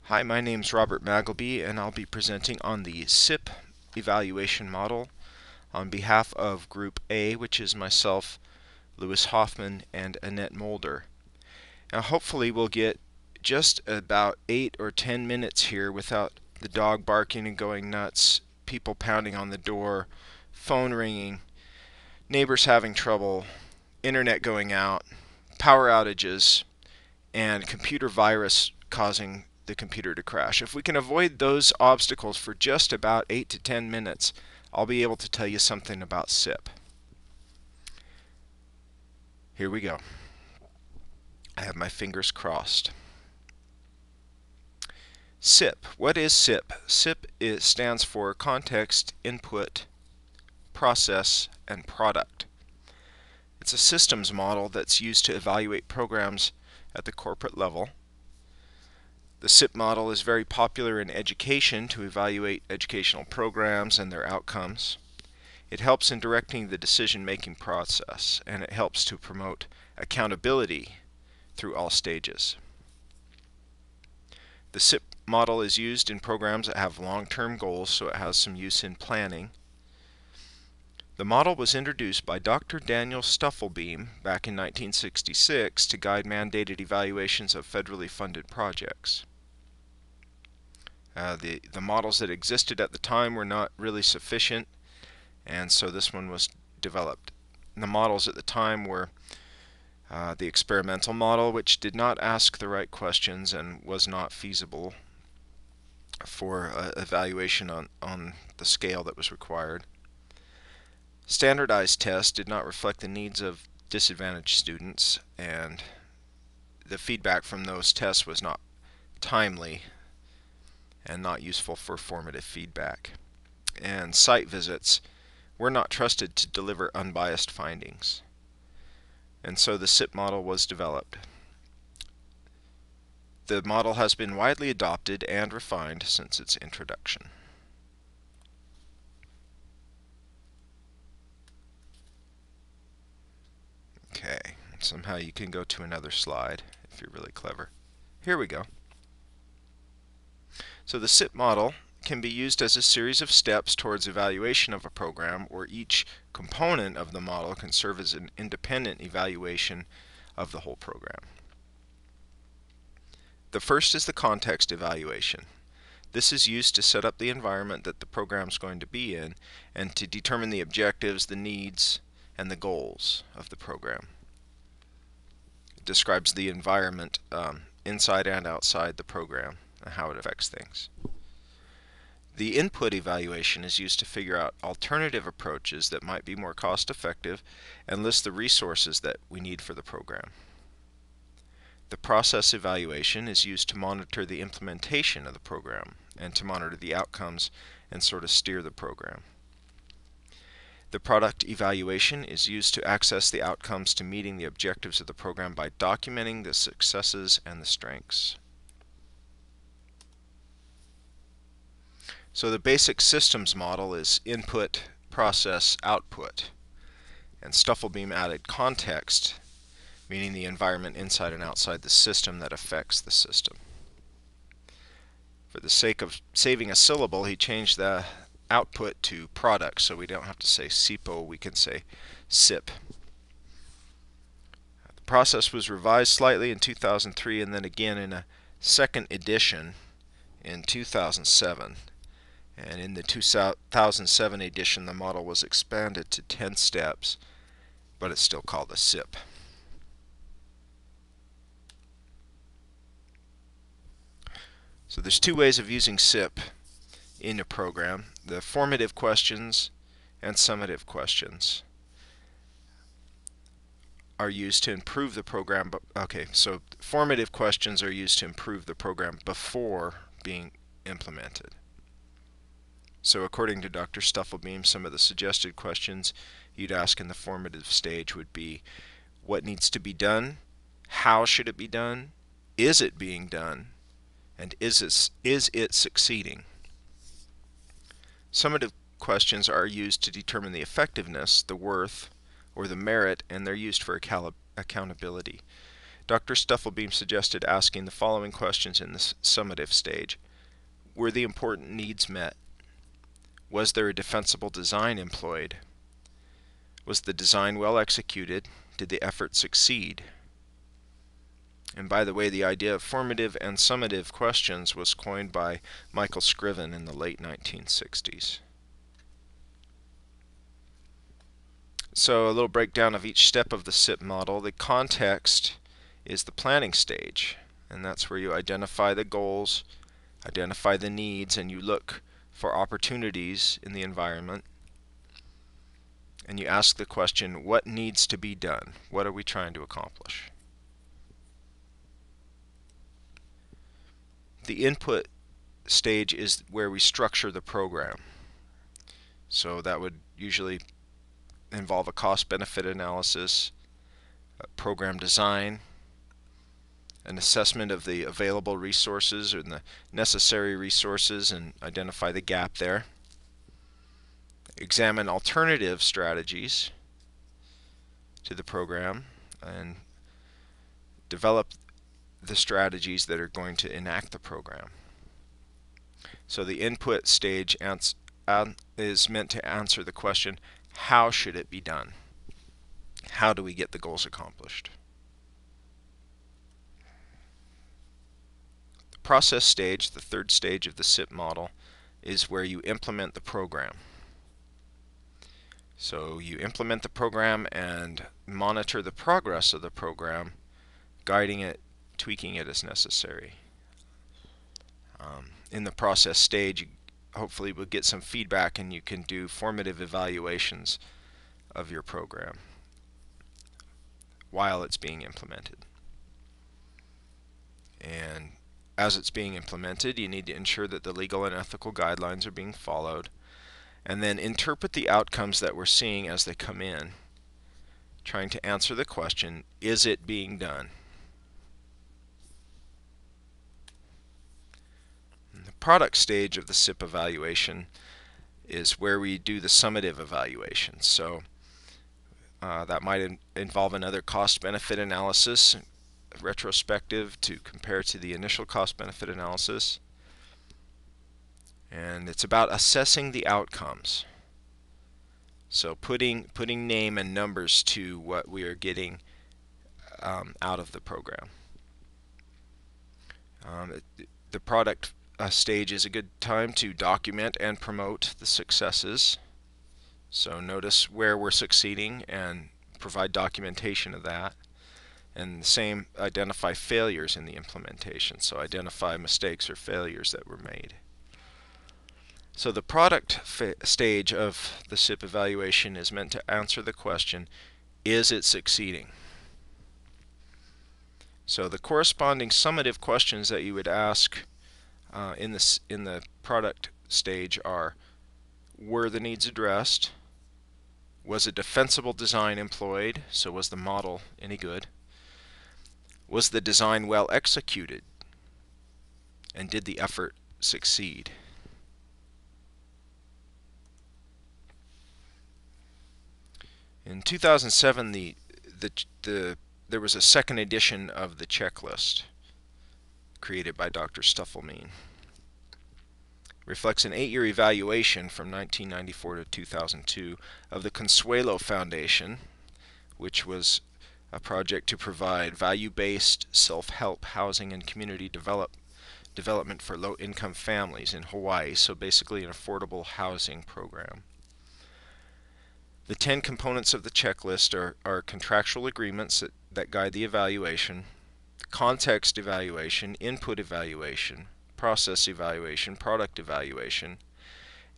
Hi, my name's Robert Magleby, and I'll be presenting on the CIPP evaluation model on behalf of Group A, which is myself, Lewis Hoffman, and Annette Mulder. Now, hopefully we'll get just about 8 or 10 minutes here without the dog barking and going nuts, people pounding on the door, phone ringing, neighbors having trouble, internet going out, power outages, and computer virus causing the computer to crash. If we can avoid those obstacles for just about 8 to 10 minutes, I'll be able to tell you something about CIPP. Here we go. I have my fingers crossed. CIPP. What is CIPP? CIPP stands for Context, Input, Process, and Product. It's a systems model that's used to evaluate programs at the corporate level. The CIPP model is very popular in education to evaluate educational programs and their outcomes. It helps in directing the decision-making process, and it helps to promote accountability through all stages. The CIPP model is used in programs that have long-term goals, so it has some use in planning. The model was introduced by Dr. Daniel Stufflebeam back in 1966 to guide mandated evaluations of federally funded projects. The models that existed at the time were not really sufficient, and so this one was developed. The models at the time were the experimental model, which did not ask the right questions and was not feasible for evaluation on the scale that was required. Standardized tests did not reflect the needs of disadvantaged students, and the feedback from those tests was not timely and not useful for formative feedback. And site visits were not trusted to deliver unbiased findings. And so the CIPP model was developed. The model has been widely adopted and refined since its introduction. Okay, somehow you can go to another slide if you're really clever. Here we go. So the CIPP model can be used as a series of steps towards evaluation of a program, or each component of the model can serve as an independent evaluation of the whole program. The first is the context evaluation. This is used to set up the environment that the program is going to be in and to determine the objectives, the needs, and the goals of the program. It describes the environment inside and outside the program and how it affects things. The input evaluation is used to figure out alternative approaches that might be more cost-effective and list the resources that we need for the program. The process evaluation is used to monitor the implementation of the program and to monitor the outcomes and sort of steer the program. The product evaluation is used to access the outcomes to meeting the objectives of the program by documenting the successes and the strengths. So the basic systems model is input, process, output. And Stufflebeam added context, meaning the environment inside and outside the system that affects the system. For the sake of saving a syllable, he changed the output to product, so we don't have to say CIPO, we can say CIPP. The process was revised slightly in 2003 and then again in a second edition in 2007. And in the 2007 edition, the model was expanded to 10 steps, but it's still called a CIPP. So there's two ways of using CIPP in a program: the formative questions and summative questions are used to improve the program. So formative questions are used to improve the program before being implemented. So according to Dr. Stufflebeam, some of the suggested questions you'd ask in the formative stage would be: what needs to be done? How should it be done? Is it being done? And is it succeeding? Summative questions are used to determine the effectiveness, the worth, or the merit, and they're used for accountability. Dr. Stufflebeam suggested asking the following questions in this summative stage. Were the important needs met? Was there a defensible design employed? Was the design well executed? Did the effort succeed? And by the way, the idea of formative and summative questions was coined by Michael Scriven in the late 1960s. So a little breakdown of each step of the CIPP model. The context is the planning stage, and that's where you identify the goals, identify the needs, and you look for opportunities in the environment. And you ask the question, what needs to be done? What are we trying to accomplish? The input stage is where we structure the program. So that would usually involve a cost-benefit analysis, a program design, an assessment of the available resources and the necessary resources and identify the gap there. Examine alternative strategies to the program and develop the strategies that are going to enact the program. So the input stage is meant to answer the question, how should it be done? How do we get the goals accomplished? The process stage, the third stage of the CIPP model, is where you implement the program. So you implement the program and monitor the progress of the program, guiding it, tweaking it as necessary. In the process stage, you hopefully will get some feedback and you can do formative evaluations of your program while it's being implemented. And as it's being implemented, you need to ensure that the legal and ethical guidelines are being followed, and then interpret the outcomes that we're seeing as they come in, trying to answer the question, is it being done? The product stage of the CIPP evaluation is where we do the summative evaluation. So that might involve another cost-benefit analysis, retrospective to compare to the initial cost-benefit analysis. And it's about assessing the outcomes. So putting name and numbers to what we are getting out of the program. The product stage is a good time to document and promote the successes. So notice where we're succeeding and provide documentation of that. And the same, identify failures in the implementation. So identify mistakes or failures that were made. So the product stage of the CIPP evaluation is meant to answer the question, is it succeeding? So the corresponding summative questions that you would ask in the product stage are, were the needs addressed? Was a defensible design employed? So was the model any good? Was the design well executed? And did the effort succeed? In 2007, there was a second edition of the checklist created by Dr. Stufflebeam. Reflects an 8-year evaluation from 1994 to 2002 of the Consuelo Foundation, which was a project to provide value-based self-help housing and community development for low-income families in Hawaii, so basically an affordable housing program. The 10 components of the checklist are contractual agreements that guide the evaluation, context evaluation, input evaluation, process evaluation, product evaluation,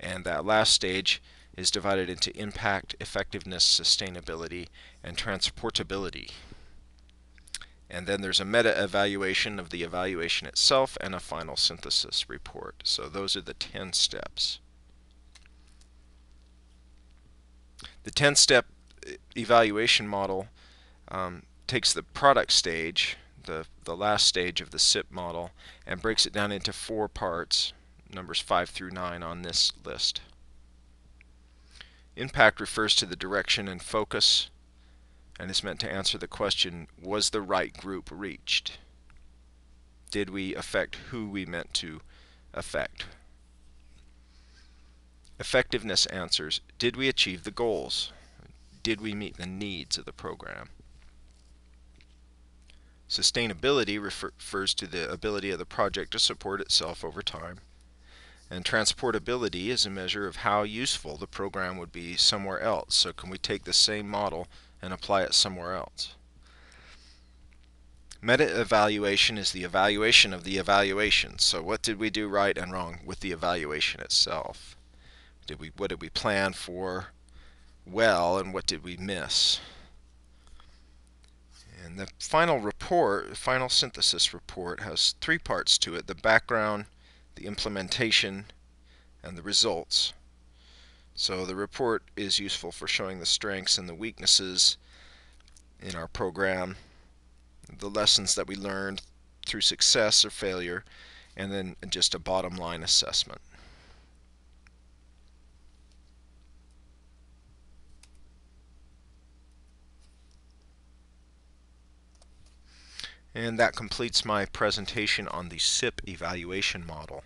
and that last stage is divided into impact, effectiveness, sustainability, and transportability. And then there's a meta-evaluation of the evaluation itself and a final synthesis report. So those are the 10 steps. The 10-step evaluation model takes the product stage, the last stage of the CIPP model, and breaks it down into 4 parts, numbers 5 through 9 on this list. Impact refers to the direction and focus and is meant to answer the question, was the right group reached? Did we affect who we meant to affect? Effectiveness answers, did we achieve the goals? Did we meet the needs of the program? Sustainability refers to the ability of the project to support itself over time. And transportability is a measure of how useful the program would be somewhere else. So can we take the same model and apply it somewhere else? Meta-evaluation is the evaluation of the evaluation. So what did we do right and wrong with the evaluation itself? What did we plan for well, and what did we miss? And the final synthesis report, has three parts to it: the background, the implementation, and the results. So the report is useful for showing the strengths and the weaknesses in our program, the lessons that we learned through success or failure, and then just a bottom line assessment. And that completes my presentation on the CIPP evaluation model.